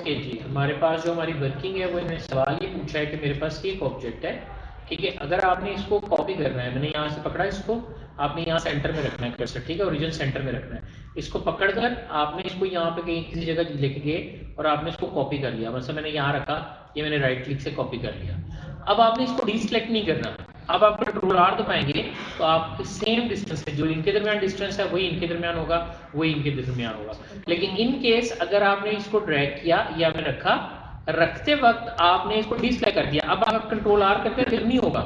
Okay जी, हमारे पास जो हमारी वर्किंग है वो इन्होंने सवाल ये पूछा है कि मेरे पास एक ऑब्जेक्ट है, ठीक है, अगर आपने इसको कॉपी करना है, मैंने यहाँ से पकड़ा इसको, आपने यहाँ सेंटर में रखना है कर्सर, ठीक है, ओरिजिन सेंटर में रखना है, इसको पकड़कर आपने इसको यहाँ पे कहीं किसी जगह लेके गए और आपने इसको कॉपी कर लिया, मतलब मैंने यहाँ रखा, ये मैंने राइट क्लिक से कॉपी कर लिया। अब आपने इसको डीसेलेक्ट नहीं करना, अब आप कंट्रोल आर दबाएंगे तो आपके सेम डिस्टेंस है, जो इनके दरमियान डिस्टेंस है वही इनके दरमियान होगा, वही इनके दरमियान होगा। लेकिन इन केस अगर आपने इसको ड्रैग किया या मैं रखा, रखते वक्त आपने इसको डिसेलेक्ट कर दिया, अब आप कंट्रोल आर करते फिर नहीं होगा,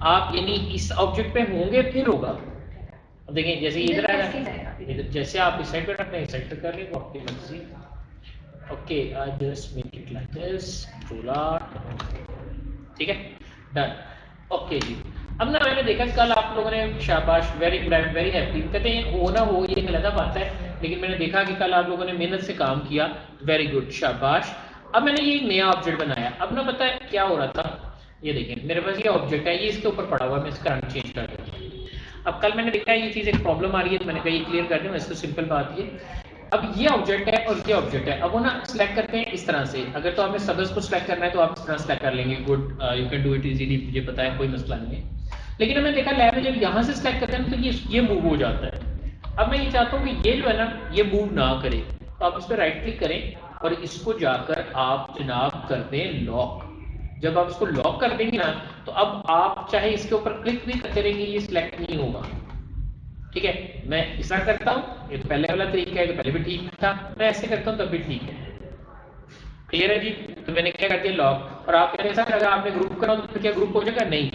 आप यानी इस ऑब्जेक्ट पे होंगे फिर होगा। अब देखिए जैसे इधर आएगा, इधर जैसे आप इस साइड पे रखना है, इस साइड पे कर लें, वो आपकी मर्जी। Okay, I just make it like this, control R, ठीक है, डन। ओके जी, अब ना मैंने देखा कल आप लोगों ने, शाबाश, very good, I am very happy, कहते हैं हो ना हो ये अलग बात है, लेकिन मैंने देखा कि कल आप लोगों ने मेहनत से काम किया, वेरी गुड, शाबाश। अब मैंने ये नया ऑब्जेक्ट बनाया, अब ना पता है क्या हो रहा था, ये देखें मेरे पास ये ऑब्जेक्ट है, ये इसके ऊपर पड़ा हुआ है, मैं इसका रंग चेंज कर देता हूँ। अब कल मैंने देखा ये चीज़ एक प्रॉब्लम आ रही है, तो मैंने कहा ये क्लियर कर दें, वैसे तो सिंपल बात ये, अब ये ऑब्जेक्ट है और ये ऑब्जेक्ट है, अब वो ना सिलेक्ट करते हैं इस तरह से, अगर तो हमें सदस्य को सिलेक्ट करना है तो आप इस तरह सिलेक्ट कर लेंगे, good, you can do it easily, मुझे पता है कोई मसला नहीं है। लेकिन हमने देखा लैब में जब यहाँ से सिलेक्ट करते हैं तो ये मूव हो जाता है। अब मैं ये चाहता हूँ कि ये जो है ना ये मूव ना करे, तो आप इस पर राइट क्लिक करें और इसको जाकर आप जनाब कर दें लॉक। जब आप इसको लॉक कर देंगे ना तो अब आप चाहे इसके ऊपर क्लिक भी करते रहेंगे, ये सिलेक्ट नहीं होगा, ठीक है। मैं इस तरह करता हूँ, ये तो पहले वाला तरीका है, तो पहले भी ठीक था, मैं ऐसे करता हूँ तब भी ठीक है, क्लियर है जी। तो मैंने क्या कर दिया लॉक, और आप कहते हैं सर अगर आपने ग्रुप करा तो क्या ग्रुप हो जाएगा, नहीं,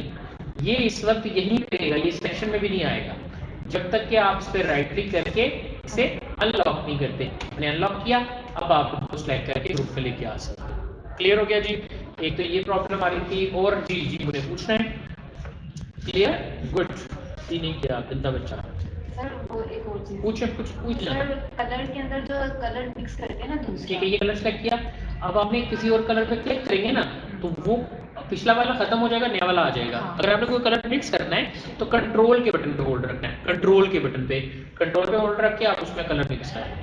ये इस वक्त यहीं रहेगा, ये सेक्शन में भी नहीं आएगा जब तक कि आप इस पर राइट क्लिक करके इसे अनलॉक नहीं करते। मैंने अनलॉक किया, अब आप उसको सिलेक्ट करके ग्रुप में लेके आ सकते हो। क्लियर हो गया जी, एक तो ये प्रॉब्लम आ रही थी, और जी जी मुझे पूछना है, क्लियर, गुड, ये नहीं किया गंदा बच्चा, सर वो एक और चीज, पूछे कुछ पूछ लेना। सर कलर के अंदर जो कलर मिक्स करते हैं ना ठीक दूसरा, है, ये कलर सेलेक्ट किया, अब आपने किसी और कलर पे क्लिक करेंगे ना तो वो पिछला वाला खत्म हो जाएगा, नया वाला आ जाएगा। हाँ। अगर आपने कोई कलर मिक्स करना है तो कंट्रोल के बटन पे होल्ड रखना है, कंट्रोल के बटन पे, कंट्रोल पे होल्ड रख के आप उसमें कलर मिक्स करें,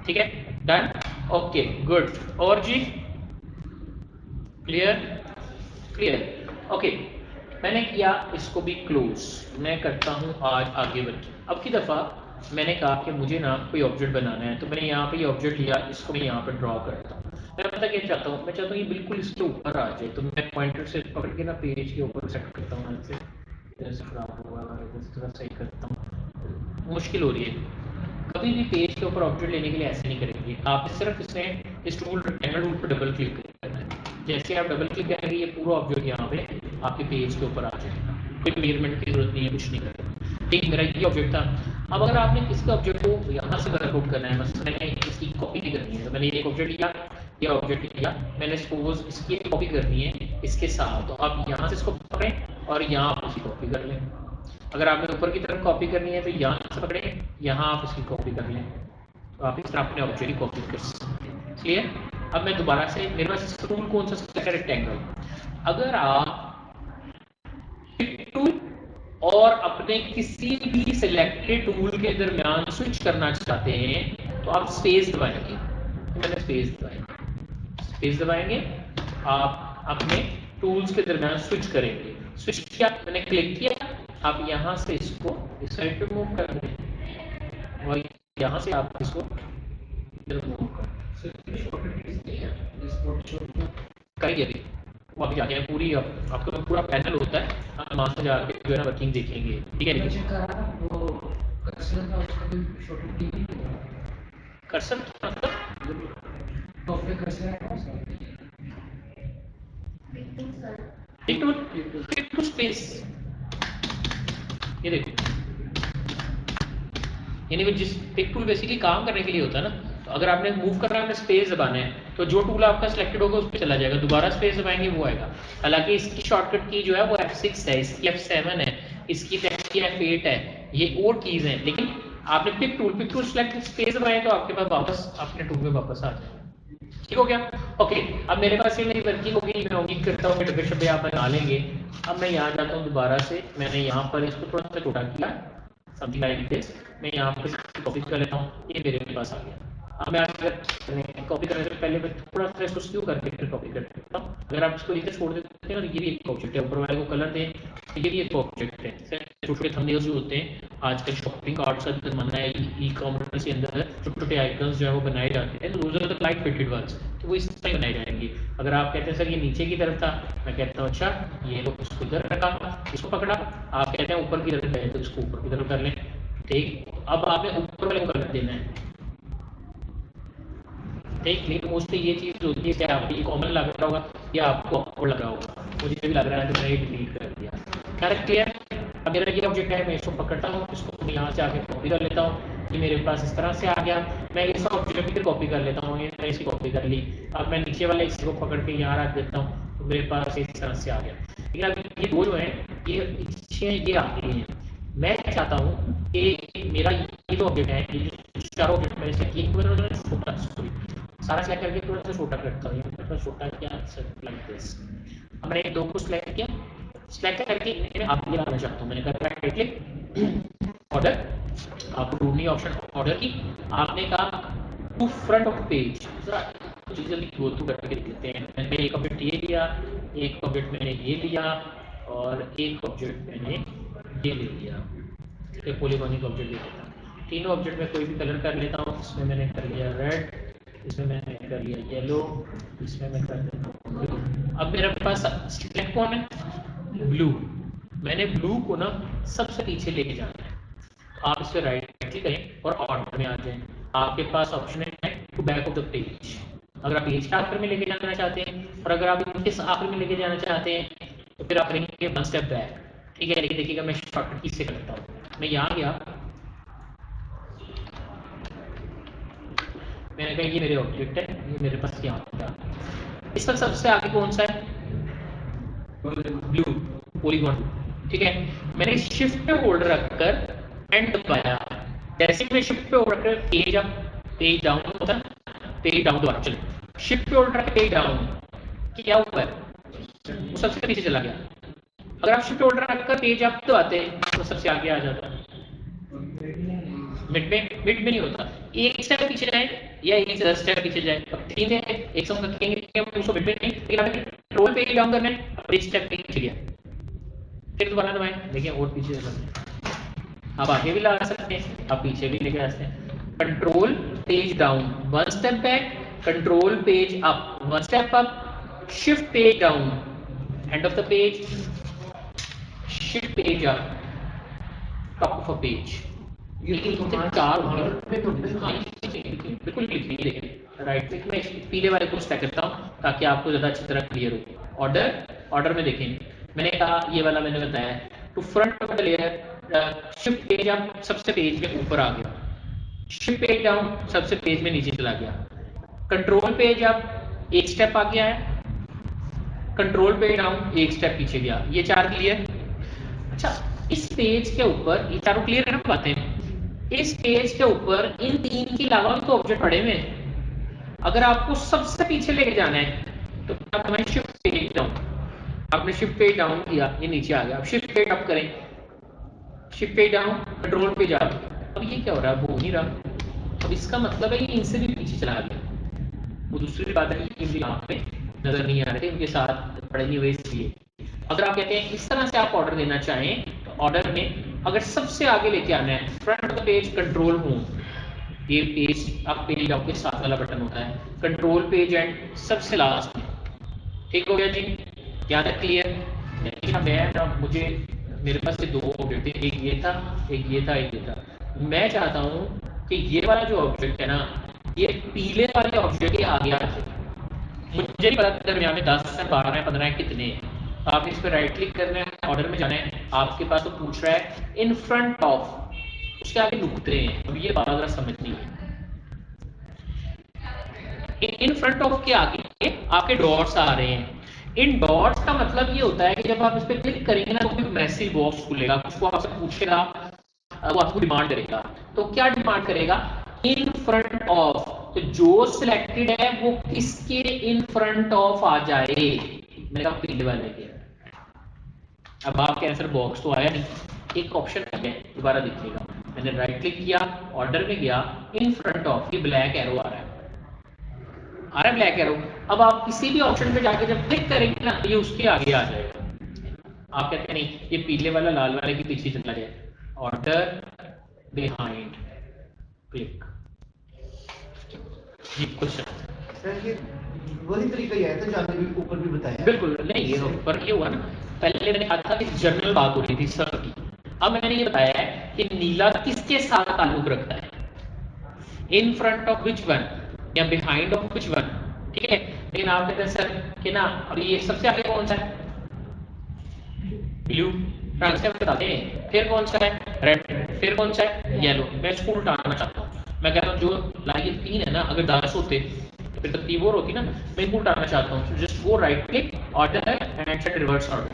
ठीक है, डन, ओके गुड, और जी क्लियर, क्लियर, ओके। मैंने किया इसको भी क्लोज, मैं करता हूँ आज आगे बढ़। अब की दफ़ा मैंने कहा कि मुझे ना कोई ऑब्जेक्ट बनाना है, तो मैंने यहाँ पे ये ऑब्जेक्ट लिया, इसको मैं यहाँ पर ड्रॉ करता हूँ। मैं पता क्या चाहता हूँ, मैं चाहता हूँ ये बिल्कुल इसके ऊपर आ जाए, तो मैं पॉइंटर से पकड़ के ना पेज के ऊपर सेट करता हूँ, ऐसे इधर से खराब हुआ है, इधर से थोड़ा सही करता हूँ, मुश्किल हो रही है। कभी भी पेज के ऊपर ऑब्जेक्ट लेने के लिए ऐसे नहीं करेंगे आप, सिर्फ इसमें इस टूल रेक्टेंगल टूल पर डबल क्लिक करना है, जैसे आप डबल क्लिक करेंगे ये पूरा ऑब्जेक्ट यहाँ पे आपके पेज के ऊपर आ जाएगा, कोई मेजरमेंट की जरूरत नहीं है, कुछ नहीं करना, ठीक। मेरा ये ऑब्जेक्ट था। अब अगर आपने किसी ऑब्जेक्ट को यहाँ से वर्कआउट करना है, मतलब मैंने इसकी कॉपी करनी है, तो मैंने एक ऑब्जेक्ट लिया, ये ऑब्जेक्ट लिया, मैंने सपोज इसकी कॉपी करनी है इसके साथ, तो आप यहाँ से इसको पकड़ें और यहाँ आप उसकी कॉपी कर लें। अगर आपने ऊपर की तरफ कॉपी करनी है तो यहाँ से पकड़ें, यहाँ आप उसकी कॉपी कर लें, तो आप इस तरह अपने ऑब्जेक्ट की कॉपी कर सकते हैं, क्लियर। अब मैं दोबारा से, मेरे पास टूल कौन सा है, रेक्टेंगल। अगर आप पिक टूल और अपने किसी भी सिलेक्टेड टूल के दरमियान स्विच करना चाहते हैं तो आप स्पेस दबाएंगे, तो मैंने स्पेस दबाएंगे, स्पेस दबाएंगे, आप अपने टूल्स के दरमियान स्विच करेंगे, स्विच किया, मैंने क्लिक किया, आप यहाँ से इसको इस साइड पे मूव कर दें और यहाँ से आप इसको इधर मूव करेंगे अभी, वो अभी जाके पूरी आपका तो पूरा पैनल होता है, हम वहाँ से जाके जो है ना वर्किंग देखेंगे, ठीक है। कर्सर पिक टू स्पेस, ये देखो, यानी जिस पिक टूल बेसिकली काम करने के लिए होता है ना, तो अगर आपने मूव करना है, आपने स्पेस दबाना है, तो जो टूल आपका सिलेक्टेड होगा उस पर चला जाएगा, दोबारा स्पेस दबाएंगे वो आएगा। हालांकि इसकी शॉर्टकट की जो है वो F6 है, इसकी F7 है, इसकी की F8 है, ये और कीज हैं, लेकिन आपने पिक टूल सेलेक्ट स्पेस दबाए तो आपके पास वापस अपने टूल में वापस आ जाएगा, ठीक हो गया। ओके, अब मेरे पास ये मेरी वर्किंग होगी, मैं उम्मीद करता हूँ डब्बे शब्बे आप बना लेंगे। अब मैं यहाँ जाता हूँ दोबारा से, मैंने यहाँ पर इसको थोड़ा सा छोटा किया, समथिंग लाइक दिस, मैं यहाँ पर कॉपी कर लेता हूँ, ये मेरे पास आ गया, अब मैं अगर कॉपी करने से पहले मैं थोड़ा सा इसको स्क्यू करके फिर कॉपी कर देता हूँ। अगर आप इसको नीचे छोड़ देते हैं ना, ये भी एक ऑब्जेक्ट है, ऊपर वाले को कलर दें, ये भी एक ऑब्जेक्ट है। छोटे छोटे थंबनेल्स जो होते हैं, आजकल शॉपिंग कार्ट्स का जमाना है, ई कॉमर्स के अंदर छोटे छोटे आइकन्स जो है वो बनाए जाते हैं, तो रोज तक लाइट फिटेड वर्ड्स, तो वो इस तरह बनाए जाएंगे। अगर आप कहते हैं सर ये नीचे की तरफ था, मैं कहता हूँ अच्छा ये लो, इसको इधर रखा, इसको पकड़ा, आप कहते हैं ऊपर की तरफ है तो इसको ऊपर की तरफ कर लें। ठीक, अब आपने ऊपर वाले को कलर देना है। ठीक, लेकिन मोस्टली ये चीज़ होती है कि आपको ये कॉमन लग रहा होगा या आपको awkward लग रहा होगा, मुझे भी लग रहा है तो मैंने डिलीट कर दिया। खैर क्लियर। अब मेरा ये ऑब्जेक्ट है, मैं इसको पकड़ता हूँ, इसको यहाँ से आके कॉपी कर लेता हूँ, ये मेरे पास इस तरह से आ गया। मैं इस ऑब्जेक्ट भी कॉपी कर लेता हूँ, ये मैंने इसकी कॉपी कर ली। अब मैं नीचे वाले इसको पकड़ के यहाँ रख देता हूँ, तो मेरे पास इस तरह से आ गया। लेकिन अब ये दो जो है ये पीछे ये आती हैं। मैं चाहता हूँ कि मेरा ये जो ऑब्जेक्ट है, ये जो चारों ऑब्जेक्ट मैंने सेलेक्ट किए, मैंने छोटा सारा सेलेक्ट करके थोड़ा सा छोटा करता हूँ, थोड़ा छोटा किया लाइक दिस। अब मैंने दो को सिलेक्ट किया, सिलेक्ट करके मैं आप ये लाना चाहता हूँ, मैंने कहा राइट क्लिक ऑर्डर, आपको ढूंढनी ऑप्शन ऑर्डर की, आपने कहा टू फ्रंट ऑफ पेज, जल्दी गो थ्रू करके देख लेते हैं। मैंने एक ऑब्जेक्ट ये लिया, एक ऑब्जेक्ट मैंने ये लिया, और एक ऑब्जेक्ट मैंने ये ले लिया, एक पॉलीगोनिक ऑब्जेक्ट ले लेता हूँ। तीनों ऑब्जेक्ट में कोई भी कलर कर लेता हूँ। इसमें मैंने कर लिया रेड, इसमें मैंने कर लिया येलो, इसमें मैं कर देता हूँ ब्लू। अब मेरे पास सिलेक्ट कौन है, ब्लू। मैंने ब्लू को ना सबसे पीछे लेके जाना है। आप इस पर राइट क्लिक करें और ऑर्डर में आ जाएं। आपके पास ऑप्शन है to back of the page. अगर आप पेज के आखिर में लेके जाना चाहते हैं, और अगर आप इनके आखिर में लेके जाना चाहते हैं, तो फिर आप करेंगे वन स्टेप बैक। ठीक है, लेकिन देखिएगा मैं शॉर्टकट की से करता हूँ। मैं यहाँ गया, मैंने कहा ये मेरे ऑब्जेक्ट है, ये मेरे पास यहाँ था। इस वक्त सबसे आगे कौन सा है, ब्लू, पॉलीगॉन। ठीक है, मैंने शिफ्ट पे होल्ड रखकर एंड दबाया। जैसे मैं शिफ्ट पे होल्ड रखकर पेज अप पेज डाउन होता है, पेज डाउन दोबारा चलो, शिफ्ट पे होल्ड रखकर पेज डाउन, क्या हुआ है, वो सबसे पीछे चला गया। अगर आप शिफ्ट होल्ड रखकर पेज अप दबाते हैं तो सबसे आगे आ जाता है। मिड में नहीं होता, एक स्टेप पीछे जाए या एक 10 स्टेप पीछे जाए, अब तीन है, एक सौ कहेंगे उसको मिड में नहीं, लेकिन हमें कंट्रोल पे डाउन करना है, अब एक स्टेप पीछे गया, फिर दोबारा दबाएं, देखिए और पीछे चला। आप आगे भी लगा सकते हैं, आप पीछे भी लेके आ सकते हैं। Control page down one step back, control page up one step up, shift page down end of the page, shift page up top of a page. बिल्कुल क्लिक नहीं, देखें राइट क्लिक में पीले वाले को सेलेक्ट करता हूँ ताकि आपको ज़्यादा अच्छी तरह क्लियर हो। ऑर्डर में देखें, मैंने कहा ये वाला मैंने बताया to front of the layer, shift page up सबसे पेज के ऊपर आ गया, शिफ्ट पेज डाउन सबसे पेज में नीचे चला गया, कंट्रोल पेज अप एक स्टेप आ गया है, कंट्रोल पेज डाउन एक स्टेप पीछे गया। ये चार क्लियर। अच्छा, इस पेज के ऊपर ये चारों क्लियर है ना बातें, इस पेज के ऊपर इन तीन के अलावा भी तो ऑब्जेक्ट पड़े हुए हैं। अगर आपको सबसे पीछे लेके जाना है तो आप हमें शिफ्ट पेज डाउन, आपने शिफ्ट पेज डाउन किया, ये नीचे आ गया। अब शिफ्ट पेज अप करें, shift page down, control page up. अब ये क्या हो रहा है, वो नहीं रहा। अब इसका मतलब है ये इनसे भी पीछे चला गया। वो दूसरी बात है कि मुझे यहाँ पे नजर नहीं आ रहे थे, इनके साथ पड़े नहीं हुए इसलिए। अगर आप कहते हैं इस तरह से आप ऑर्डर देना चाहें तो ऑर्डर में अगर सबसे आगे लेके आना है, front of the page control home, ये पेज आप पेज डाउन के साथ वाला बटन होता है, कंट्रोल पेज एंड सबसे लास्ट में। ठीक हो गया जी, यहाँ तक क्लियर। मैं मुझे मेरे पास से दो ऑब्जेक्ट थे, एक ये था, एक ये था, एक ये था। मैं चाहता हूँ कि ये वाला जो ऑब्जेक्ट है ना, ये पीले वाले ऑब्जेक्ट के आगे आ जाए। मुझे नहीं पता दरमियान में 10 है, 12 है, 15 है, कितने हैं। आप इस पर राइट क्लिक करना है, ऑर्डर में जाना है, आपके पास तो पूछ रहा है इन फ्रंट ऑफ, उसके आगे नुकते हैं। अब ये बात जरा समझनी है, इन फ्रंट ऑफ के आगे आपके डॉट्स आ रहे हैं। इन डॉट्स का मतलब ये होता है कि जब आप इस पर क्लिक करेंगे ना तो कोई मैसेज बॉक्स खुलेगा, कुछ वो आपसे पूछेगा, वो आपको डिमांड करेगा। तो क्या डिमांड करेगा, इन फ्रंट ऑफ, तो जो सिलेक्टेड है वो किसके इन फ्रंट ऑफ आ जाए, मेरा पीले वाले के। अब आपके आंसर बॉक्स तो आया नहीं, एक ऑप्शन है, दोबारा देखिएगा, मैंने मैंने राइट क्लिक किया, ऑर्डर में गया, इन फ्रंट ऑफ ये ब्लैक एरो आ रहा है, ब्लैक एरो। अब आप किसी भी ऑप्शन पे जाके जब क्लिक करेंगे ना ये उसके आगे आ जाएगा। आप कहते हैं नहीं ये पीले वाला लाल वाले के पीछे चला जाए, ऑर्डर बिहाइंड क्लिक। जी कुछ सर ये वही तरीका ही है तो जाने भी ऊपर भी बताया। बिल्कुल नहीं, ये पर ये हुआ ना, पहले मैंने कहा था कि जनरल बात हो रही थी सब की, अब मैंने ये बताया है कि नीला किसके साथ ताल्लुक रखता है, in front of which one या बिहाइंड ऑफ विच वन, ठीक है। लेकिन आप कहते हैं सर कि ना अभी ये सबसे आगे कौन सा है, ब्लू, आंसर बताते हैं, फिर कौन सा है रेड, फिर कौन सा है येलो। मैं इसको उल्टाना चाहता हूँ, मैं कहता हूँ जो लाइन 3 है ना अगर 10 होते तो फिर तरतीब और होती ना, मैं इनको उल्टाना चाहता हूँ, just go right click order and set reverse order.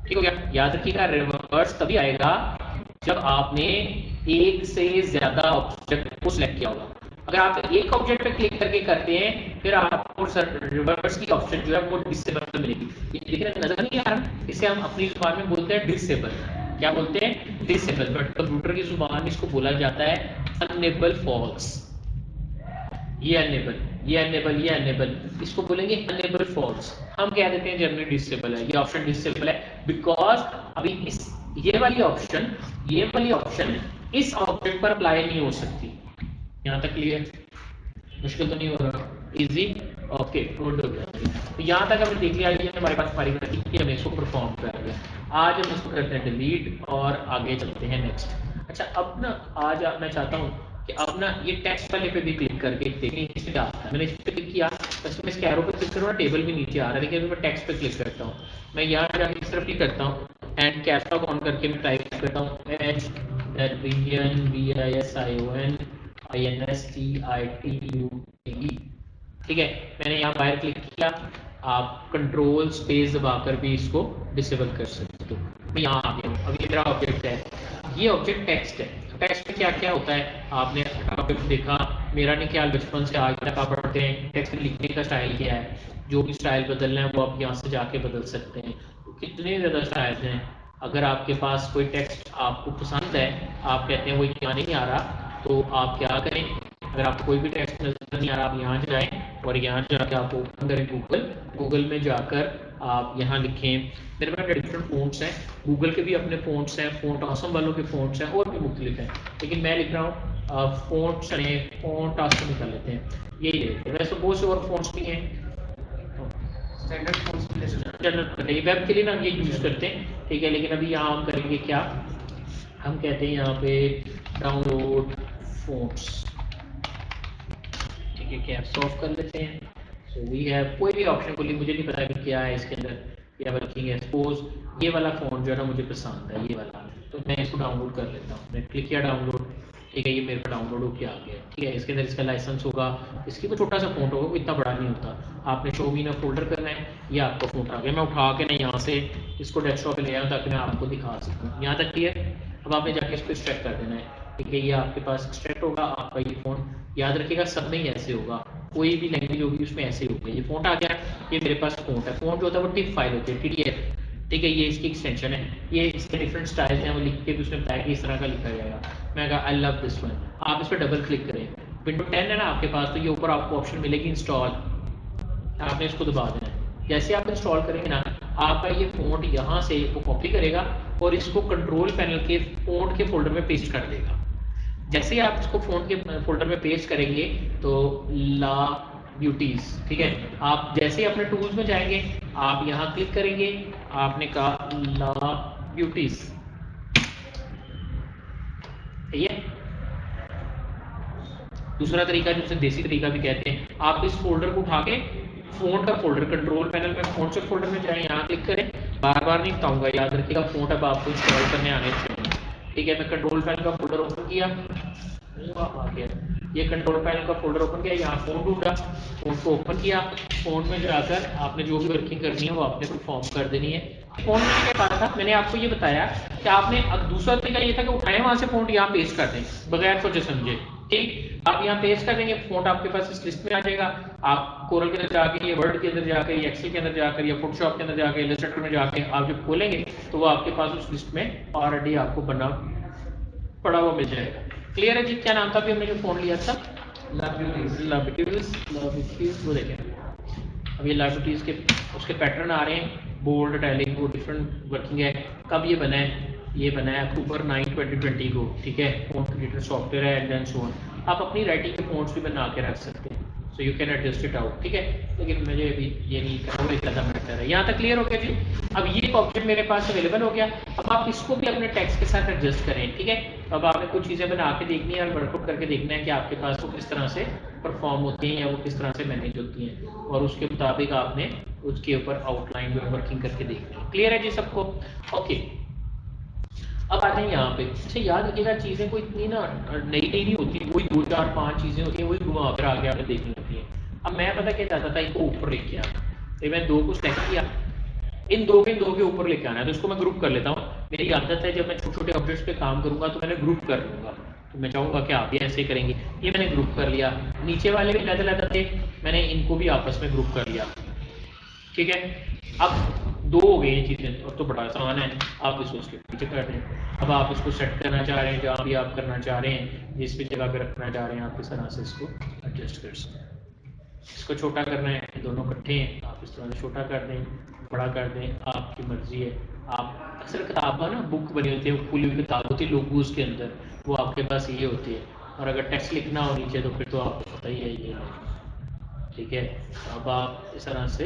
ठीक हो गया, याद रखिएगा रिवर्स तभी आएगा जब आपने एक से ज्यादा ऑब्जेक्ट को सिलेक्ट किया होगा। अगर आप एक ऑब्जेक्ट पे क्लिक करके करते हैं फिर आपको रिवर्स की ऑप्शन जो है वो डिसेबल मिलेगी। ये देखिए नजर नहीं आ रहा, इसे हम अपनी जुबान में बोलते हैं डिसेबल। क्या बोलते हैं, डिसेबल, बट कंप्यूटर की जुबान में इसको बोला जाता है अनेबल फॉल्स। ये अनेबल, ये अनेबल, ये अनेबल, इसको बोलेंगे अनेबल फॉल्स। हम कह देते हैं जनरली डिसेबल है, ये ऑप्शन डिसेबल है बिकॉज अभी इस ये वाली ऑप्शन इस ऑब्जेक्ट पर अप्लाई नहीं हो सकती। यहाँ तक क्लियर, मुश्किल तो नहीं हो रहा, इजी, ओके गुड हो गया। तो यहाँ तक हमने देख लिया, ये हमारे पास हमारी गलती की, हमने इसको परफॉर्म कर लिया। आज हम इसको करते हैं डिलीट और आगे चलते हैं नेक्स्ट। अच्छा अब ना आज मैं चाहता हूँ कि अब ना ये टेक्स्ट वाले पे भी क्लिक करके देखें इसमें क्या आता है। मैंने इस पे क्लिक किया, इसमें इस कैरो पे क्लिक करूँगा, टेबल भी नीचे आ रहा है, लेकिन मैं टेक्स्ट पे क्लिक करता हूँ, मैं यहाँ जाके इस तरफ क्लिक करता हूँ एंड कैप्स लॉक ऑन करके मैं टाइप करता हूँ HVISION ठीक है। मैंने यहाँ बाहर क्लिक किया, आप कंट्रोल स्पेस दबाकर भी इसको डिसेबल कर सकते हो। मैं यहाँ आ गया, अब ये मेरा ऑब्जेक्ट है, ये ऑब्जेक्ट टेक्स्ट है। टेक्स्ट में क्या क्या होता है आपने टॉपिक देखा, मेरा नहीं ख्याल बचपन से आज तक आप पढ़ते हैं टेक्स्ट लिखने का स्टाइल क्या है, जो भी स्टाइल बदलना है वो आप यहाँ से जाके बदल सकते हैं। कितने ज़्यादा स्टाइल्स हैं, अगर आपके पास कोई टेक्स्ट आपको पसंद है, आप कहते हैं वो यहाँ नहीं आ रहा, तो आप क्या करें, अगर आपको कोई भी टेक्स्ट नजर नहीं आ रहा आप यहाँ जाएं और यहाँ जाके आप ओपन करें गूगल में जाकर आप यहाँ लिखें, मेरे पास डिफरेंट फ़ॉन्ट्स हैं, गूगल के भी अपने फ़ॉन्ट्स हैं, फ़ॉन्ट आसम वालों के फ़ॉन्ट्स हैं और भी मुख्तलिफ हैं, लेकिन मैं लिख रहा हूँ फ़ॉन्ट्स हैं, फ़ॉन्ट आसम निकाल लेते हैं, यही है। वैसे बहुत से और फ़ॉन्ट्स भी हैं, स्टैंडर्ड फ़ॉन्ट्स भी ले सकते जनरल वेब के लिए ना हम ये यूज़ करते हैं, ठीक है। लेकिन अभी यहाँ हम करेंगे क्या, हम कहते हैं यहाँ पे डाउनलोड फ़ॉन्ट्स, ठीक है, कैप्स ऑफ कर लेते हैं। सो वी हैव कोई भी ऑप्शन को लिए, मुझे नहीं पता कि क्या है इसके अंदर, या वर्किंग है, सपोज ये वाला फ़ॉन्ट जो है ना मुझे पसंद है, ये वाला, तो मैं इसको डाउनलोड कर लेता हूँ। मैं क्लिक किया डाउनलोड, ठीक है, ये मेरे को डाउनलोड होके आ गया, ठीक है। इसके अंदर इसका लाइसेंस होगा, इसकी तो छोटा सा फ़ॉन्ट होगा, वो इतना बड़ा नहीं होता। आपने शो मी ना फोल्डर करना है, ये आपका फ़ॉन्ट आ गया, मैं उठा के ना यहाँ से इसको डेस्कटॉप पे ले आऊँ ताकि मैं आपको दिखा सकूँ। यहाँ तक क्लियर, अब आपने जाके इसको एक्सट्रैक्ट कर देना है, ठीक है, ये आपके पास एक्सट्रैक्ट होगा आपका ये फ़ॉन्ट। याद रखिएगा सब में ही ऐसे होगा, कोई भी लैंग्वेज होगी उसमें ऐसे ही होगा। ये फ़ॉन्ट आ गया, ये मेरे पास फ़ॉन्ट है, फ़ॉन्ट जो होता है वो टिप फाइल होती है, TDF, ठीक है, ये इसकी एक्सटेंशन है, ये इसके डिफरेंट स्टाइल्स हैं, वो लिख के भी उसमें बताया कि इस तरह का लिखा जाएगा। मैं कहा आई लव दिस वन, आप इस पर डबल क्लिक करें, विंडो 10 है ना आपके पास, तो ये ऊपर आपको ऑप्शन मिलेगी इंस्टॉल, आपने इसको दबा देना है। जैसे आप इंस्टॉल करेंगे ना, आपका ये फ़ॉन्ट यहाँ से वो कॉपी करेगा और इसको कंट्रोल पैनल के फ़ॉन्ट के फोल्डर में पेस्ट कर देगा। जैसे ही आप इसको फ़ॉन्ट के फोल्डर में पेस्ट करेंगे तो ला ब्यूटीज, ठीक है, आप जैसे ही अपने टूल्स में जाएंगे आप यहाँ क्लिक करेंगे, आपने कहा ला ब्यूटीज, ठीक है। दूसरा तरीका जिसे देसी तरीका भी कहते हैं, आप इस फोल्डर को उठा के फ़ॉन्ट का फोल्डर कंट्रोल पैनल में फ़ॉन्ट के फोल्डर में जाएं, यहाँ क्लिक करें, बार बार नहीं बताऊंगा, याद रखिएगा फ़ॉन्ट अब आपको इंस्टॉल करने आने चाहिए, ठीक है। मैं कंट्रोल पैनल का फोल्डर ओपन किया, आ गया, ये कंट्रोल पैनल का फोल्डर ओपन किया, यहाँ फ़ॉन्ट ढूंढा, फ़ॉन्ट को ओपन किया, फ़ॉन्ट में जाकर आपने जो भी वर्किंग करनी है वो आपने परफॉर्म कर देनी है। फ़ॉन्ट में क्या बात था, मैंने आपको ये बताया कि आपने, अब दूसरा तरीका ये था कि उठाएं वहां से फ़ॉन्ट यहाँ पेस्ट कर दें बगैर सोचे समझे, ठीक, आप यहाँ पेस्ट कर देंगे, फ़ॉन्ट आपके पास इस लिस्ट में आ जाएगा। आप कोरल के अंदर जाके, ये वर्ड के अंदर जाकर, ये एक्सेल के अंदर जाकर, या फोटोशॉप के अंदर जाकर, इलस्ट्रेटर में जाके आप जब खोलेंगे तो वो आपके पास उस लिस्ट में ऑलरेडी आपको बना पड़ा हुआ मिल जाएगा। क्लियर है जी? क्या नाम था अभी हमने जो फोन लिया था? लाबिट्यूज। वो देखें, अब ये लाबिट्यूज के उसके पैटर्न आ रहे हैं, बोल्ड, इटैलिक, वो डिफरेंट वर्किंग है। कब ये बना है? ये बना है अक्टूबर 9 2020 को, ठीक है। फोन क्रिएटर सॉफ्टवेयर है एंड देन सो ऑन। आप अपनी राइटिंग के फोन्स भी बना के रख सकते हैं, so you can adjust it out, ठीक है। लेकिन मुझे अभी ये नहीं करना, वो एक ज़्यादा मैटर है। यहाँ तक क्लियर हो गया जी? अब ये ऑब्जेक्ट मेरे पास अवेलेबल हो गया। अब आप इसको भी अपने टेक्स्ट के साथ एडजस्ट करें, ठीक है। अब आपने कुछ चीज़ें बना के देखनी है और वर्कआउट करके देखना है कि आपके पास वो किस तरह से परफॉर्म होती हैं या वो किस तरह से मैनेज होती हैं, और उसके मुताबिक आपने उसके ऊपर आउटलाइन जो है वर्किंग करके देखनी है। क्लियर है जी सबको? ओके, अब आते हैं यहाँ पे। अच्छा याद रखिएगा, चीज़ें कोई इतनी ना नई नई नहीं होती, वही 2 4 5 चीज़ें होती हैं, वही घुमा कर आगे आपने देखनी होती है। अब मैं पता क्या चाहता था, इनको ऊपर लेके आना, तो मैं 2 को सेलेक्ट किया, इन दो के ऊपर लेके आना है, तो इसको मैं ग्रुप कर लेता हूँ। मेरी आदत है जब मैं छोटे छोटे ऑब्जेक्ट्स पे काम करूंगा तो मैंने ग्रुप कर लूंगा, तो मैं चाहूँगा कि आप भी ऐसे करेंगे। ये मैंने ग्रुप कर लिया, नीचे वाले भी लहदा थे, मैंने इनको भी आपस में ग्रुप कर लिया, ठीक है। अब 2 हो गई ये चीज़ें, और तो बड़ा आसान है, आप इसको उसके पीछे कर दें। अब आप इसको सेट करना चाह रहे हैं, जहाँ भी आप करना चाह रहे हैं, जिस भी जगह पे रखना चाह रहे हैं, आप इस तरह से इसको एडजस्ट कर सकते हैं। इसको छोटा करना है, दोनों इकट्ठे हैं, आप इस तरह से छोटा कर दें, बड़ा कर दें, आपकी मर्जी है। आप अक्सर किताब ना बुक बनी होती है, खुली हुई किताब होती है, लोगो उसके अंदर, वो आपके पास ये होती है, और अगर टेक्स्ट लिखना हो नीचे तो फिर तो आपको पता ही है ये, ठीक है। अब आप इस तरह से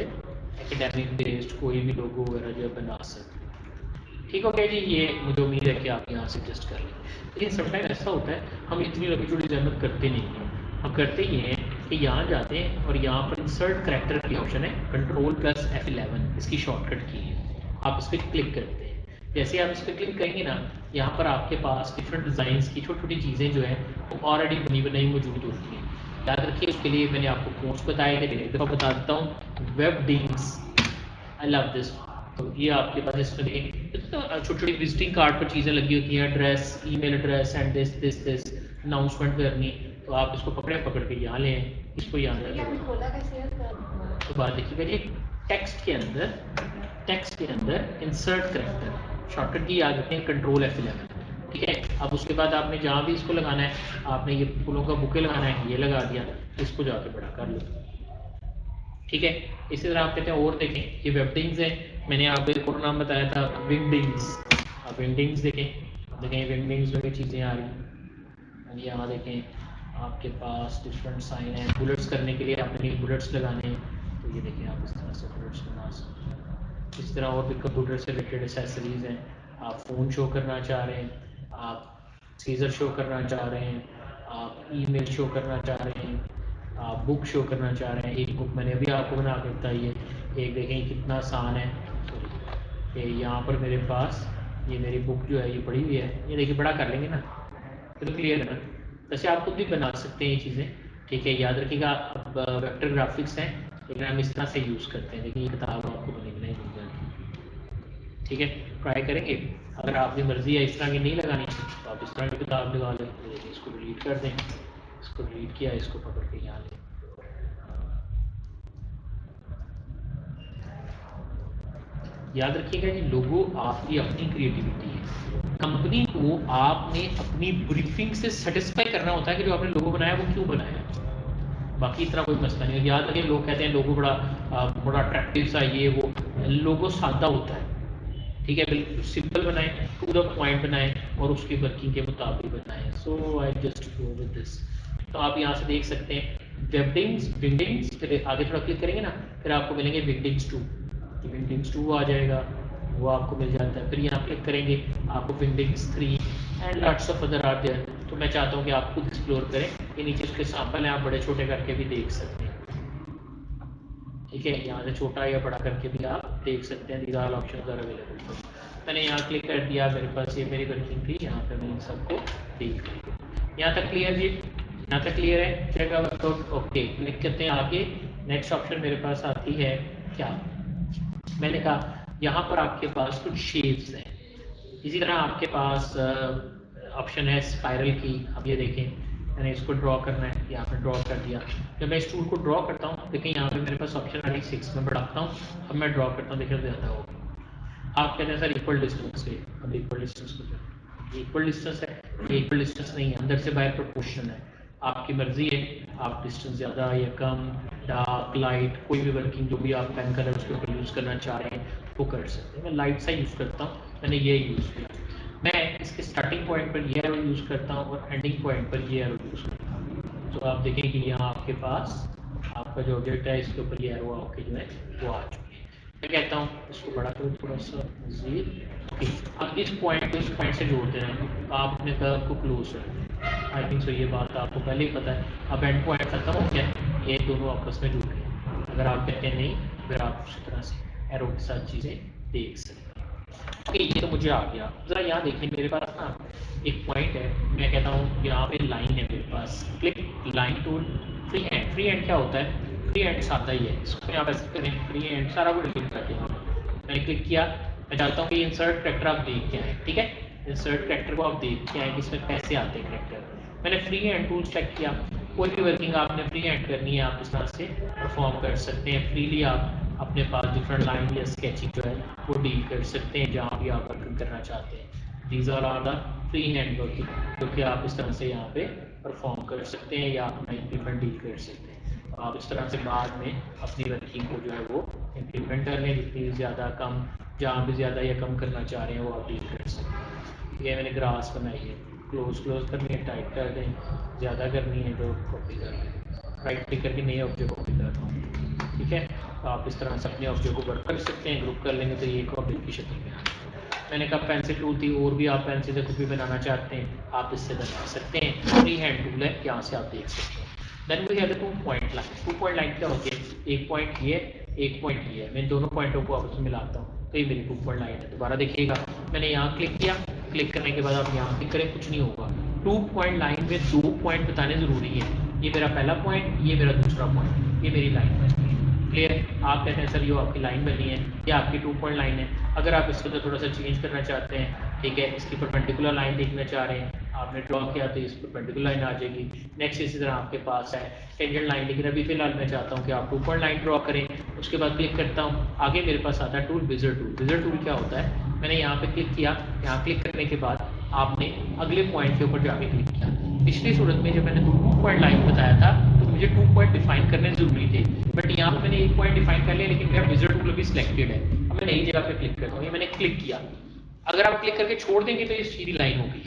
एकेडमिक बेस्ड कोई भी लोगो वगैरह जो है बना सकते हैं, ठीक हो गया जी। ये मुझे उम्मीद है कि आप यहाँ से एडजस्ट कर लें। लेकिन समटाइम ऐसा होता है, हम इतनी लंबी चौड़ी जहमत करते नहीं हैं। हम करते ये हैं कि यहाँ जाते हैं और यहाँ पर इंसर्ट करैक्टर की ऑप्शन है, कंट्रोल प्लस F11 इसकी शॉर्टकट की है, आप इस पर क्लिक करते हैं। जैसे आप इस पर क्लिक करेंगे ना, यहाँ पर आपके पास डिफरेंट डिज़ाइंस की छोटी छोटी चीज़ें जो है वो ऑलरेडी बनी बनाई मौजूद होती हैं। याद रखिए, उसके लिए मैंने आपको कोर्स बताए थे, एक दफ़ा बता देता हूँ, वेबडिंग्स, आई लव दिस। तो ये आपके पास इसमें छोटी छोटी विजिटिंग कार्ड पर चीज़ें लगी होती हैं, address, email address and this this this, announcement करनी, तो आप इसको पकड़ के यहाँ ले, इसको यहाँ ये ले। आपने खोला कैसे है सर? तो बात देखिएगा जी, टेक्स्ट के अंदर इंसर्ट करैक्टर शॉर्टकट की याद रखें, कंट्रोल F11, ठीक है। अब उसके बाद आपने जहाँ भी इसको लगाना है, आपने ये फूलों का बुके लगाना है, ये लगा दिया, इसको जाके बड़ा कर लो, ठीक है। इसी तरह आप कहते हैं और देखें, ये वेबडिंग्स है, मैंने आपको एक और नाम बताया था, विंगडिंग्स। आप विंगडिंग्स देखें विंगडिंग्स में चीज़ें आ रही हैं। यहाँ देखें आपके पास डिफरेंट साइन है, बुलेट्स करने के लिए आपने बुलेट्स लगाने हैं, तो ये देखें आप इस तरह से बुलेट्स बना सकते हैं। इस तरह और भी कंप्यूटर से रिलेटेड एसेसरीज हैं, आप फ़ोन शो करना चाह रहे हैं, आप सीजर शो करना चाह रहे हैं, आप ईमेल शो करना चाह रहे हैं, आप बुक शो करना चाह रहे हैं। एक बुक मैंने अभी आपको बना के बताई है, एक देखें कितना आसान है, कि यहाँ पर मेरे पास ये मेरी बुक जो है ये पड़ी हुई है, ये देखिए बड़ा कर लेंगे ना, तो क्लियर है ना। वैसे आप खुद भी बना सकते हैं ये चीज़ें, ठीक है। याद रखिएगा, अब वेक्टर ग्राफिक्स हैं, लेकिन हम इस तरह से यूज़ करते हैं। देखिए ये किताब आपको बनी बनाई मिल जाएगी, ठीक है। ट्राई करेंगे, अगर आपकी मर्ज़ी है इस तरह की नहीं लगानी तो आप इस तरह की किताब लगा लें। इसको डिलीट कर दें, इसको डिलीट किया, इसको पकड़ के यहाँ लें। याद रखिएगा जी, लोगो आपकी अपनी क्रिएटिविटी है, कंपनी को आपने अपनी ब्रीफिंग से सेटिस्फाई करना होता है कि जो आपने लोगो बनाया वो क्यों बनाया, बाकी इतना कोई मसला नहीं है। याद रखिए, लोग कहते हैं लोगो बड़ा अट्रैक्टिव सा ये वो, लोगो सादा होता है, ठीक है। बिल्कुल सिंपल बनाएं, टू द पॉइंट बनाएं, और उसकी वर्किंग के मुताबिक बनाएं। So I just go with this. तो आप यहाँ से देख सकते हैं विंगडिंग्स, फिर आगे थोड़ा क्लिक करेंगे ना, फिर आपको मिलेंगे विंगडिंग्स 2, विंगडिंग्स 2 आ जाएगा, वो आपको मिल जाता है। फिर यहाँ क्लिक करेंगे, आपको Wingdings 3 and lots of other are there. तो मैं चाहता हूँ कि आप खुद एक्सप्लोर करें, ये नीचे उसके सैंपल हैं, आप बड़े छोटे करके भी देख सकते हैं, ठीक है। यहाँ से छोटा या बड़ा करके भी आप देख सकते हैं, these all options are available. मैंने यहाँ क्लिक कर दिया, मेरे पास ये मेरी वर्किंग थी, यहाँ पे मैंने सबको देख लिया। यहाँ तक क्लियर जी? यहाँ तक क्लियर है? Check workout, okay. क्लिक करते हैं आगे। नेक्स्ट ऑप्शन मेरे पास आती है क्या, मैंने कहा यहाँ पर आपके पास कुछ शेप्स हैं। इसी तरह आपके पास ऑप्शन है स्पाइरल की। अब ये देखें, मैंने इसको ड्रॉ करना है, यहाँ पर ड्रॉ कर दिया। जब मैं इस टूल को ड्रॉ करता हूँ, देखिए यहाँ पे मेरे पास ऑप्शन आ रही 6 में बढ़ाता हूँ, अब मैं ड्रॉ करता हूँ, देखिए ज़्यादा होगा। आप कहते हैं सर इक्वल डिस्टेंस से, अब इक्वल डिस्टेंस को इक्वल डिस्टेंस है, ये इक्वल डिस्टेंस नहीं है, अंदर से बाहर प्रोपोर्शन है, आपकी मर्जी है, आप डिस्टेंस ज़्यादा या कम, डार्क लाइट, कोई भी वर्किंग जो भी आप पेन कलर उसके ऊपर यूज़ करना चाह रहे हैं वो कर सकते हैं। मैं लाइट सा यूज़ करता हूँ, मैंने ये यूज़ किया। मैं इसके स्टार्टिंग पॉइंट पर ये एरो यूज़ करता हूँ और एंडिंग पॉइंट पर ये एरो यूज़ करता हूँ। तो आप देखें कि यहाँ आपके पास आपका जो ऑब्जेक्ट है इसके ऊपर ये एरो आपके जो है वो आ चुकी है। मैं कहता हूँ इसको बड़ा करो थोड़ा सा मजीद। ओके, अब इस पॉइंट को इस पॉइंट से जोड़ते हैं, आप अपने कर्व को क्लोज रखें। आई थिंक सो ये बात आपको पहले ही पता है। अब एंड पॉइंट खत्म हो गया, ये दोनों आपस में जुड़ गए। अगर आप कहते हैं नहीं, फिर आप उस तरह से एरो के साथ चीज़ें देख सकते हैं। ओके, ये तो मुझे आ गया। ज़रा यहाँ देखिए, मेरे पास ना एक पॉइंट है, मैं कहता हूँ यहाँ पे लाइन है मेरे पास, click line tool, free hand. Free hand क्या होता है? फ्री हैंड सादा ही है, इसको आप ऐसे करें, फ्री हैंड सारा कुछ क्लिक करते हैं। मैंने क्लिक किया, मैं चाहता हूँ कि इंसर्ट करैक्टर आप देख के आए, ठीक है? इंसर्ट करैक्टर को आप देख के आए कि इसमें कैसे आते हैं करैक्टर। मैंने फ्री हैंड टूल सेलेक्ट किया, कोई भी वर्किंग आपने फ्री हैंड करनी है आप इस तरह से परफॉर्म कर सकते हैं। फ्रीली आप अपने पास डिफरेंट लाइन या स्केचिंग जो है वो डील कर सकते हैं जहाँ भी आप वर्किंग करना चाहते हैं। These are all the free hand working जो कि आप इस तरह से यहाँ पे परफॉर्म कर सकते हैं या अपना इम्प्लीमेंट डील कर सकते हैं। आप इस तरह से बाद में अपनी वर्किंग को जो है वो इम्प्लीमेंट कर लें, जितनी ज़्यादा कम, जहाँ भी ज़्यादा या कम करना चाह रहे हैं वो आप डील कर सकते हैं। ये मैंने ग्रास बनाई है, क्लोज करनी है, टाइट कर दें, ज़्यादा करनी है तो कॉपी कर दें, राइट क्लिक करके नए ऑब्जेक्ट कॉपी कर रहा हूँ, ठीक है? तो आप इस तरह से अपने ऑब्जेक्ट को वर्क कर सकते हैं, ग्रुप कर लेंगे तो ये एक ऑब्जेक्ट की शक्ल में आ जाएगा। मैंने कहा पेंसिल टूल थी, और भी आप पेंसिल से कुछ भी बनाना चाहते हैं आप इससे बना सकते हैं। फ्री हैंड टूल है, यहाँ से आप देख सकते हैं। Then we have 2 point line. 2 point line क्या होती है? एक पॉइंट ये, एक पॉइंट ये है। मैं दोनों पॉइंटों को आपस में मिलाता हूँ तो ये मेरी 2 पॉइंट लाइन है। दोबारा देखिएगा, मैंने यहाँ क्लिक किया, क्लिक करने के बाद आप यहाँ क्लिक करें, कुछ नहीं होगा। 2 पॉइंट लाइन में 2 पॉइंट बताने ज़रूरी है। ये मेरा पहला पॉइंट, ये मेरा दूसरा पॉइंट, ये मेरी लाइन बन गई। क्लियर? आप कहते हैं सर ये आपकी लाइन बनी है, ये आपकी 2 पॉइंट लाइन है। अगर आप इसको तो थोड़ा सा चेंज करना चाहते हैं, ठीक है, इसकी परपेंडिकुलर लाइन देखना चाह रहे हैं, आपने ड्रॉ किया तो इस परपेंडिकुलर लाइन आ जाएगी। नेक्स्ट इसी तरह आपके पास है टेंजेंट लाइन, लेकिन अभी फिलहाल मैं चाहता हूँ कि आप 2 पॉइंट लाइन ड्रॉ करें। उसके बाद क्लिक करता हूँ, आगे मेरे पास आता है टूल विज़र टूल। विज़र टूल क्या होता है? मैंने यहाँ पे क्लिक किया, यहाँ क्लिक करने के बाद आपने अगले पॉइंट के ऊपर जाके क्लिक किया। पिछली सूरत में जब मैंने 2 पॉइंट लाइन बताया था तो मुझे 2 पॉइंट डिफाइन करने जरूरी थे, बट यहाँ पे मैंने 1 पॉइंट डिफाइन कर लिया, लेकिन मेरा विज़र टूल भी सिलेक्टेड है। अब मैं नई जगह पे क्लिक करता हूँ, ये मैंने क्लिक किया। अगर आप क्लिक करके छोड़ देंगे तो ये सीधी लाइन होगी,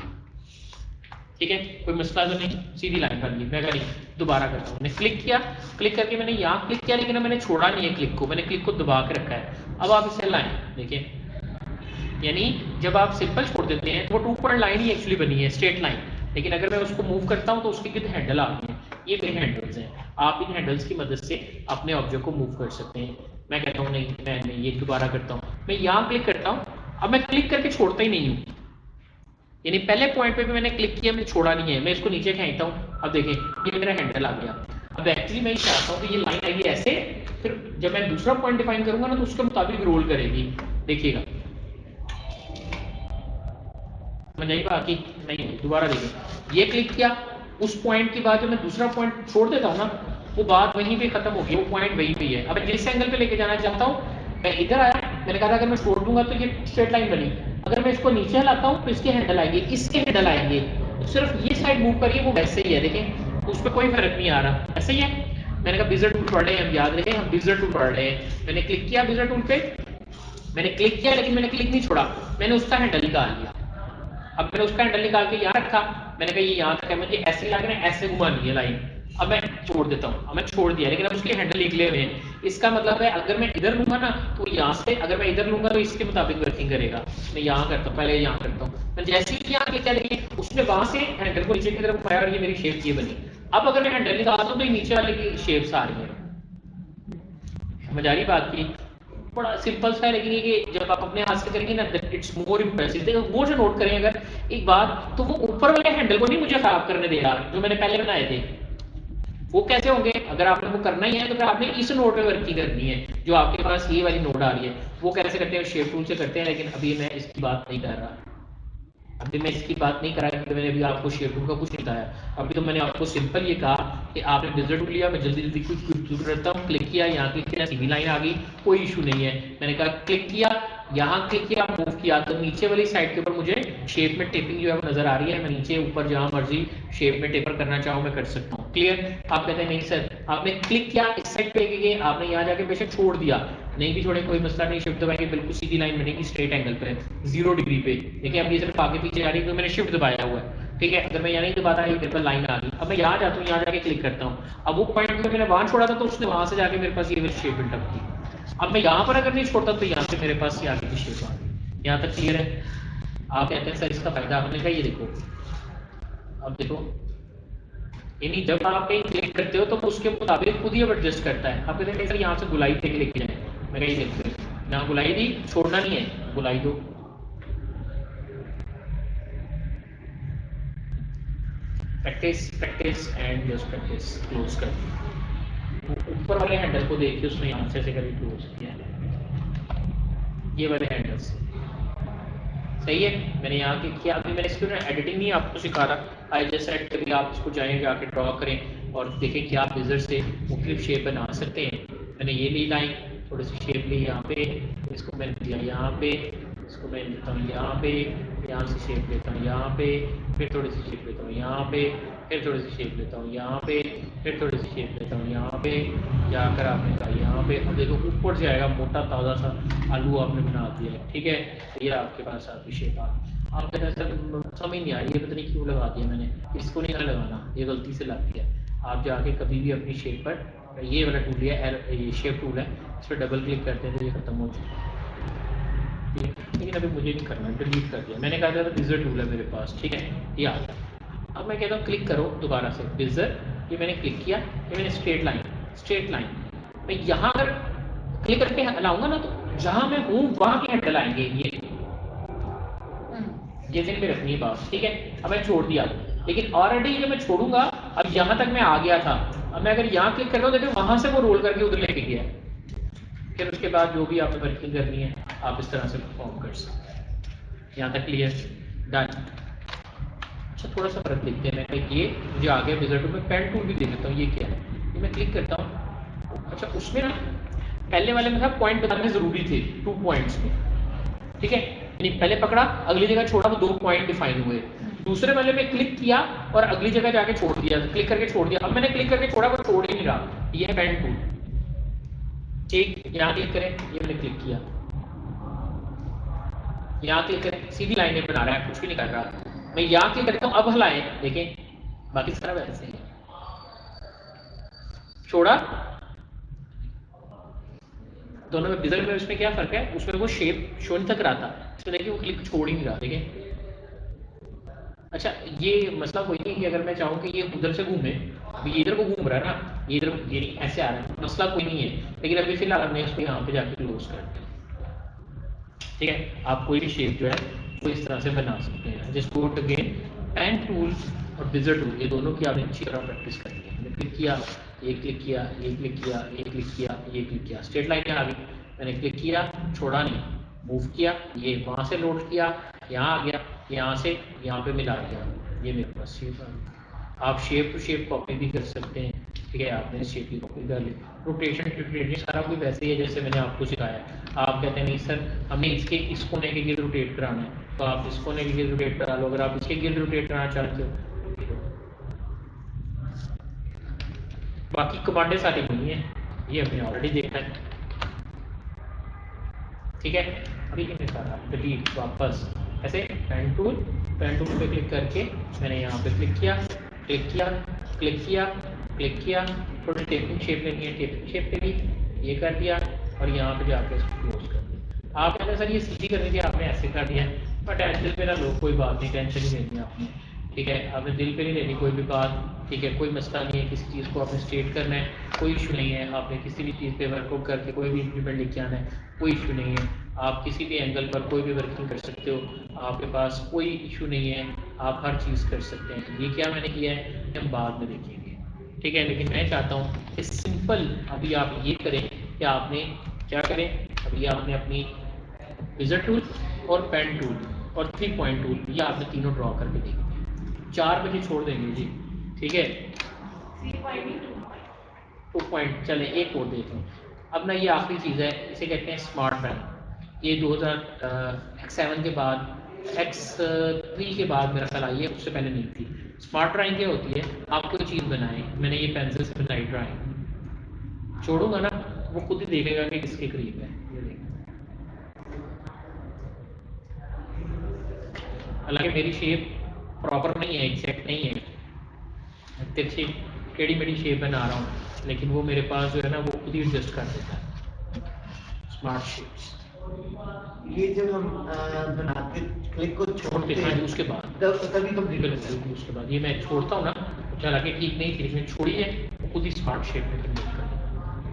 ठीक है, कोई मसला तो नहीं, सीधी लाइन बन गई। मैं नहीं, दोबारा करता हूँ, मैंने क्लिक किया, क्लिक करके मैंने यहाँ क्लिक किया, लेकिन मैंने छोड़ा नहीं है क्लिक को, मैंने क्लिक को दबा के रखा है। अब आप इसे लाइन देखिए, यानी जब आप सिंपल छोड़ देते हैं तो वो 2 पॉइंट लाइन ही एक्चुअली बनी है, स्ट्रेट लाइन। लेकिन अगर मैं उसको मूव करता हूँ तो उसके विद हैंडल आ गए हैं, ये मेरे हैंडल्स हैं। आप इन हैंडल्स की मदद से अपने ऑब्जेक्ट को मूव कर सकते हैं। मैं कहता हूँ नहीं, मैं नहीं, ये दोबारा करता हूँ, मैं यहाँ क्लिक करता हूँ। अब मैं क्लिक करके छोड़ता ही नहीं हूँ, यानी पहले पॉइंट पे भी मैंने क्लिक किया, मैंने छोड़ा नहीं है, मैं इसको नीचे खींचता हूँ। अब देखें ये मेरा हैंडल आ गया। अब एक्चुअली मैं चाहता हूँ कि ये लाइन आएगी ऐसे, फिर जब मैं दूसरा पॉइंट डिफाइन करूंगा ना तो उसके मुताबिक रोल करेगी। देखिएगा, समझ आई बात की नहीं? दोबारा देखें, ये क्लिक किया, उस पॉइंट के बाद जब मैं दूसरा पॉइंट छोड़ देता हूँ ना, वो बात वहीं पे खत्म होगी, वो पॉइंट वहीं पे है। अब मैं जिस एंगल पे लेके जाना चाहता हूँ, मैं इधर आया, मैंने कहा था अगर मैं छोड़ दूंगा तो ये स्ट्रेट लाइन बनी, अगर मैं इसको नीचे हिलाता हूँ तो इसके हैंडल आएंगे, इसके हैंडल आएंगे, तो सिर्फ ये साइड मूव करिए, वो वैसे ही है। देखें उस पर कोई फर्क नहीं आ रहा, ऐसे ही है। मैंने कहा विज़र टूल पढ़ रहे हैं हम, याद रखें हम विज़र टूल पढ़ रहे हैं। मैंने क्लिक किया विज़र टूल पे, मैंने क्लिक किया, लेकिन मैंने क्लिक नहीं छोड़ा, मैंने उसका हैंडल निकाल लिया। अब मैंने उसका हैंडल निकाल के यहाँ रखा, मैंने कहा ये यहाँ तक है, मुझे ऐसे लगना है, ऐसे घुमानी है लाइन। अब मैं छोड़ देता हूँ, अब मैं छोड़ दिया, लेकिन अब उसके हैंडल निकले हुए हैं। इसका मतलब है अगर मैं इधर लूंगा ना तो यहाँ से, अगर मैं इधर लूंगा तो इसके मुताबिक वर्किंग करेगा। मैं यहाँ करता हूँ, पहले यहाँ करता हूँ, मैं जैसे ही यहाँ क्लिक किया उसने वहां से हैंडल को नीचे की तरफ उठाया और ये मेरी शेप ये बनी। अब अगर मैं हैंडल निकालता हूँ तो ये नीचे वाले की शेप्स आ रही है। समझ आ रही बात की? बड़ा सिंपल सा है, लेकिन ये जब आप अपने हाथ से करेंगे ना इट्स मोर इम्प्रेसिव। वो जो नोट करें अगर एक बात, तो वो ऊपर वाले हैंडल को नहीं मुझे खराब करने दे रहा जो मैंने पहले बनाए थे। वो कैसे होंगे? अगर आपने वो करना ही है तो फिर आपने इस नोट पे वर्किंग करनी है, जो आपके पास ये वाली नोट आ रही है। वो कैसे करते हैं? शेप टूल से करते हैं, लेकिन अभी मैं इसकी बात नहीं कर रहा। अभी मैं इसकी बात नहीं करा क्योंकि मैंने अभी आपको शेप टूल का कुछ नहीं बताया। अभी तो मैंने आपको सिंपल ये कहा कि आपने विज़र टूल लिया, मैं जल्दी जल्दी क्लिक करता हूँ, क्लिक किया, यहाँ क्लिक किया, सीधी लाइन आ गई, कोई इशू नहीं है। मैंने कहा क्लिक किया, यहाँ क्लिक किया, मूव किया, तो नीचे वाली साइड के ऊपर मुझे शेप में टेपिंग जो है वो नजर आ रही है, मैं नीचे ऊपर जहाँ मर्जी शेप में टेपर करना चाहूँ मैं कर सकता हूँ। क्लियर? आप कहते हैं नहीं सर आपने क्लिक किया इस साइड पे गए, आपने यहाँ जाके बेशक छोड़ दिया, नहीं भी छोड़े कोई मसला नहीं, शिफ्ट दबाएंगे बिल्कुल सीधी लाइन बनेगी स्ट्रेट एंगल पे 0 डिग्री पे। देखिए अब ये सिर्फ आगे पीछे आ रही है तो मैंने शिफ्ट दबाया हुआ है, ठीक है। अगर मैं यहाँ नहीं दबाता ये मेरे पास लाइन आ गई, अब मैं यहाँ जाता हूँ, यहाँ जाके क्लिक करता हूँ, अब वो पॉइंट पे मैंने वहां छोड़ा था तो उसने वहां से जाके मेरे पास ये वाली शेप बिल्डअप की। अब मैं यहाँ पर अगर नहीं छोड़ता तो यहाँ से मेरे पास ये आगे की शेप आ गई। यहाँ तक क्लियर है? आप कहते हैं सर इसका फायदा, आपने कहा ये देखो, अब देखो यानी जब आप कहीं क्लिक करते हो तो उसके मुताबिक खुद ही अब एडजस्ट करता है। आप कहते हैं सर यहाँ से गुलाई थे लेके जाए, मैं कहीं देखते हैं यहाँ गुलाई दी, छोड़ना नहीं है, गुलाई दो। Practice practice and just practice. Close कर ऊपर वाले हैंडल को देखिए, उसने यहाँ से कभी क्लोज किया है, ये वाले हैंडल्स सही है। मैंने यहाँ क्लिक किया, अभी मैंने इसको एडिटिंग नहीं आपको सिखा रहा, आई जस्ट सेट कभी आप इसको जाएं जाके ड्रॉ करें और देखें कि आप विज़र से मुख्तलिफ शेप बना सकते हैं। मैंने ये ली लाइन, थोड़ी सी शेप ली यहाँ पे, इसको मैंने दिया यहाँ पे, इसको मैं लेता हूँ यहाँ पे, यहाँ से शेप लेता हूँ यहाँ पे, फिर थोड़ी सी शेप लेता हूँ यहाँ पे, फिर थोड़ी सी शेप लेता हूँ यहाँ पे, फिर थोड़ी सी शेप लेता हूँ यहाँ पे, जाकर आपने कहा यहाँ पे। अब देखो ऊपर से आएगा मोटा ताज़ा सा आलू आपने बना दिया है, ठीक है। ये आपके पास आपकी शेप आ गई। आप कहते हैं सर समझ नहीं आई, ये पता नहीं क्यों लगा दिया मैंने, इसको नहीं लगाना, ये गलती से लग गया। आप जाके कभी भी अपनी शेप पर, ये वाला टूल है, ये शेप टूल है, इस पर डबल क्लिक करते हैं तो ये खत्म हो जाए, लेकिन अभी मुझे नहीं करना, डिलीट कर दिया मैंने। कहा था विज़र टूल है मेरे पास, ठीक है, ये आ गया। अब मैं कहता हूँ क्लिक करो दोबारा से विज़र, ये मैंने क्लिक किया, ये मैंने स्ट्रेट लाइन मैं यहाँ अगर क्लिक करके हलाऊंगा ना तो जहाँ मैं हूँ वहाँ के हैंडल आएंगे, ये दिन में रखनी है बात, ठीक है। अब मैं छोड़ दिया, लेकिन ऑलरेडी जब मैं छोड़ूंगा, अब यहाँ तक मैं आ गया था, अब मैं अगर यहाँ क्लिक कर रहा हूँ देखो वहां से वो रोल करके उधर लेके गया। फिर उसके बाद जो भी आपने वर्किंग करनी है आप इस तरह से परफॉर्म कर सकते हैं। यहाँ तक क्लियर? डन। अच्छा थोड़ा सा फर्क देखते हैं, मैं ये मुझे आ गया विज़र टूल में, पेन टूल भी देख लेता हूँ, ये क्या है, ये मैं क्लिक करता हूँ। अच्छा उसमें ना पहले वाले में था पॉइंट बताने जरूरी थे 2 पॉइंट्स में, ठीक है, यानी पहले पकड़ा अगली जगह छोड़ा वो 2 पॉइंट डिफाइन हुए। दूसरे वाले में क्लिक किया और अगली जगह जाके छोड़ दिया, क्लिक करके छोड़ दिया। अब मैंने क्लिक करके छोड़ा वो छोड़ ही नहीं रहा, ये है पेन टूल, ठीक। यहाँ क्लिक करें, ये मैंने क्लिक किया, यहाँ क्लिक करें, सीधी लाइनें बना रहा है, कुछ भी नहीं कर रहा। मैं यहाँ क्लिक करता हूँ, अब हलाएं, देखें बाकी सारा वैसे ही है, छोड़ा दोनों में विज़र में उसमें क्या फर्क है, उसमें वो शेप शो नहीं तक रहा था, इसमें देखिए वो क्लिक छोड़ ही नहीं रहा, देखें। अच्छा ये मसला कोई नहीं कि अगर मैं चाहूँ कि ये उधर से घूमे, अभी इधर को घूम रहा है ना, ये इधर ये ऐसे आ रहा है, मसला कोई नहीं है, लेकिन अभी फिलहाल हमने इसको यहाँ पे जाके क्लोज कर दिया, ठीक है। आप कोई भी शेप जो है वो इस तरह से बना सकते हैं। Just go again, pen tool और विज़र टूल, ये दोनों की आपने अच्छी तरह प्रैक्टिस करनी है। मैंने क्लिक किया, ये क्लिक किया, ये क्लिक किया, ये क्लिक किया, ये क्लिक किया, स्ट्रेट लाइन आ गई, मैंने क्लिक किया, छोड़ा नहीं, मूव किया, ये वहाँ से लोड किया, यहाँ आ गया, यहाँ से यहाँ पे मिला दिया, ये मेरे पास शेप आ गई। आप शेप टू शेप कॉपी भी कर सकते हैं, ठीक है। आपने इस शेप की कॉपी कर ली, रोटेशन सारा कुछ वैसे ही है जैसे मैंने आपको सिखाया। आप कहते हैं नहीं सर हमें इसके इस कोने के गिर्द रोटेट कराना है, तो आप इस कोने के गिर्द रोटेट करा लो। अगर आप इसके गिर्द रोटेट कराना चाहते हो, बाकी कमांडें सारी नहीं है, ये हमने ऑलरेडी देखा है, ठीक है। अभी मैंने सारा डिलीट वापस ऐसे पेन टूल पे क्लिक करके मैंने यहाँ पे क्लिक किया, क्लिक किया, क्लिक किया, क्लिक किया, थोड़ी टेपिंग शेप लेनी है, टेपिंग शेप पे भी ये कर दिया और यहाँ पे जाके इसको क्लोज कर दिया। आप कहते हैं सर ये सीधी करनी थी आपने ऐसे कर दिया, बट दिल पे ना लो, कोई बात नहीं, टेंशन नहीं लेनी आपने, ठीक है। आपने दिल पे नहीं लेनी कोई भी बात, ठीक है, कोई मसला नहीं है, किसी चीज़ को आपने स्टेट करना है, कोई इशू नहीं है। आपने किसी भी चीज़ पे वर्कआउट करके कोई भी इंप्लीमेंट लेके आना है, कोई इशू नहीं है। आप किसी भी एंगल पर कोई भी वर्किंग कर सकते हो, आपके पास कोई इशू नहीं है, आप हर चीज़ कर सकते हैं। ये क्या मैंने किया है हम बाद में देखेंगे, ठीक है। लेकिन मैं चाहता हूँ कि सिंपल अभी आप ये करें कि आपने क्या करें, अभी आपने अपनी विज़र टूल और पेन टूल और 3 पॉइंट टूल ये आपने तीनों ड्रॉ करके देंगे, 4 बजे छोड़ देंगे जी, ठीक है। 2 पॉइंट चले एक और देखें। अब ना ये आखिरी चीज़ है, इसे कहते हैं स्मार्ट पेन। ये 2007 के बाद X3 के बाद मेरा ख्याल आई है, उससे पहले नहीं थी। स्मार्ट ड्राइंग क्या होती है, आप कोई चीज़ बनाए, मैंने ये पेंसिल से बनाई ड्राइंग, छोड़ूंगा ना वो खुद ही देखेगा कि किसके करीब है। ये देखें, हालांकि मेरी शेप प्रॉपर नहीं है, एग्जैक्ट नहीं है, तिरछी टेढ़ी मेढ़ी शेप बना रहा हूँ, लेकिन वो मेरे पास जो है ना वो खुद ही एडजस्ट कर देता है स्मार्ट शेप्स। ये जब हम बनाते क्लिक को छोड़ते हाँ हैं जी, उसके बाद तभी कंप्लीट होता है। बिल्कुल उसके बाद ये मैं छोड़ता हूँ ना, हालांकि ठीक नहीं थी लेकिन छोड़ी है, वो खुद ही स्मार्ट शेप में कन्वर्ट कर देता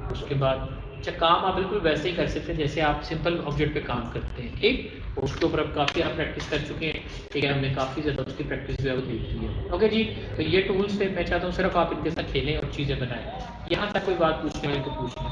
है। उसके बाद अच्छा काम आप बिल्कुल वैसे ही कर सकते हैं जैसे आप सिंपल ऑब्जेक्ट पे काम करते हैं, ठीक, और उसके ऊपर अब काफ़ी आप प्रैक्टिस कर चुके हैं, ठीक है, हमने काफ़ी ज़्यादा उसकी प्रैक्टिस जो है वो देख ली है। ओके जी, तो ये टूल्स थे, मैं चाहता हूँ सिर्फ आप इनके साथ खेलें और चीज़ें बनाएं। यहाँ तक कोई बात पूछने वाली तो पूछ लें।